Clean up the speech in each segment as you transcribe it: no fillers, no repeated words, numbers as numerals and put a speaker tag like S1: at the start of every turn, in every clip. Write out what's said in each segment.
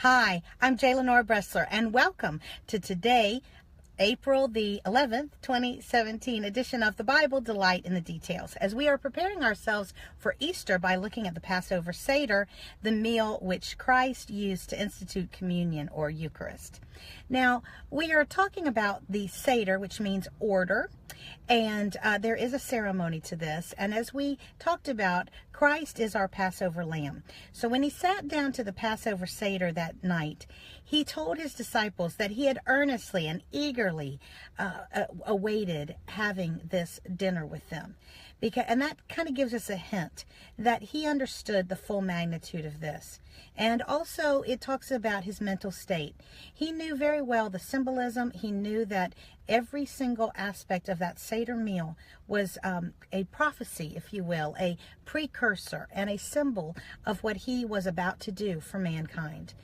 S1: Hi, I'm Lenora Bresler, and welcome to today, April the 11th, 2017 edition of the Bible Delight in the Details, as we are preparing ourselves for Easter by looking at the Passover Seder, the meal which Christ used to institute communion or Eucharist. Now, we are talking about the Seder, which means order, and there is a ceremony to this. And as we talked about, Christ is our Passover lamb. So when he sat down to the Passover Seder that night, he told his disciples that he had earnestly and eagerly awaited having this dinner with them. And that kind of gives us a hint that he understood the full magnitude of this. And also it talks about his mental state. He knew very well the symbolism. He knew that every single aspect of that Seder meal was a prophecy, if you will, a precursor and a symbol of what he was about to do for mankind.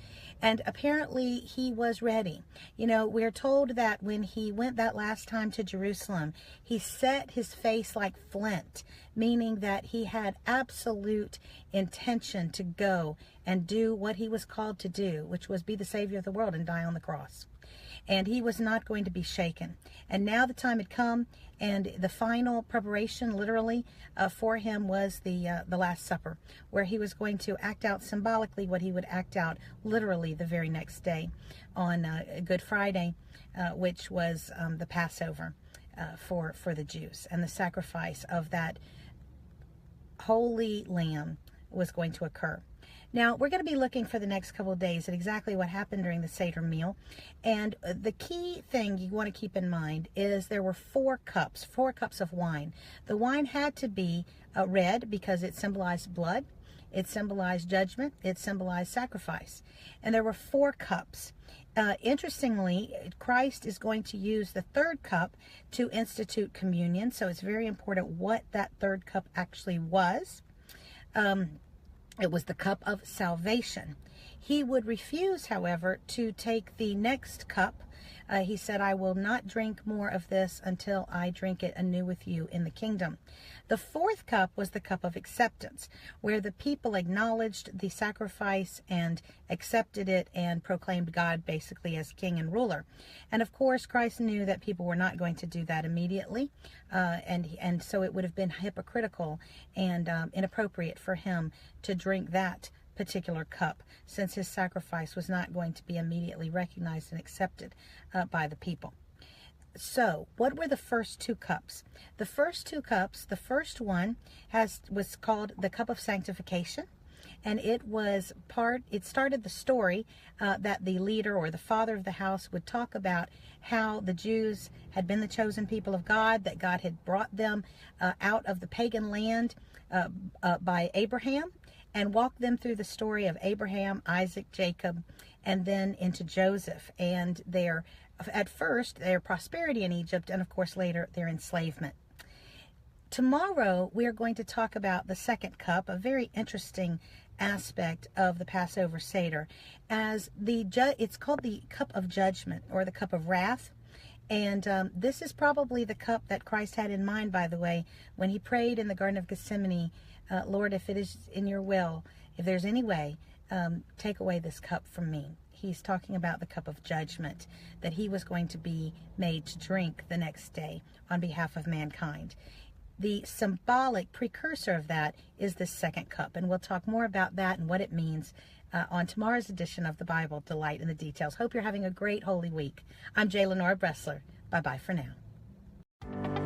S1: And apparently he was ready. You know, we're told that when he went that last time to Jerusalem, he set his face like flint, meaning that he had absolute intention to go and do what he was called to do, which was be the Savior of the world and die on the cross. And he was not going to be shaken. And now the time had come, and the final preparation, literally, for him was the Last Supper, where he was going to act out symbolically what he would act out literally the very next day on Good Friday, which was the Passover for the Jews. And the sacrifice of that holy lamb was going to occur. Now, we're going to be looking for the next couple of days at exactly what happened during the Seder meal. And the key thing you want to keep in mind is there were four cups of wine. The wine had to be red because it symbolized blood, it symbolized judgment, it symbolized sacrifice. And there were four cups. Interestingly, Christ is going to use the third cup to institute communion. So it's very important what that third cup actually was. It was the cup of salvation. He would refuse, however, to take the next cup. He said, I will not drink more of this until I drink it anew with you in the kingdom. The fourth cup was the cup of acceptance, where the people acknowledged the sacrifice and accepted it and proclaimed God basically as king and ruler. And of course, Christ knew that people were not going to do that immediately. And so it would have been hypocritical and inappropriate for him to drink that particular cup, since his sacrifice was not going to be immediately recognized and accepted by the people. So what were the first two cups? The first two cups, the first one was called the cup of sanctification. And it started the story that the leader or the father of the house would talk about how the Jews had been the chosen people of God, that God had brought them out of the pagan land by Abraham, and walked them through the story of Abraham, Isaac, Jacob, and then into Joseph, and at first their prosperity in Egypt, and of course later their enslavement. Tomorrow we are going to talk about the second cup, a very interesting aspect of the Passover Seder, as it's called the cup of judgment or the cup of wrath. And this is probably the cup that Christ had in mind, by the way, when he prayed in the Garden of Gethsemane, Lord, if it is in your will, if there's any way, take away this cup from me. He's talking about the cup of judgment that he was going to be made to drink the next day on behalf of mankind. The symbolic precursor of that is the second cup, and we'll talk more about that and what it means on tomorrow's edition of the Bible Delight in the Details. Hope you're having a great Holy Week. I'm Lenora Bresler. Bye-bye for now.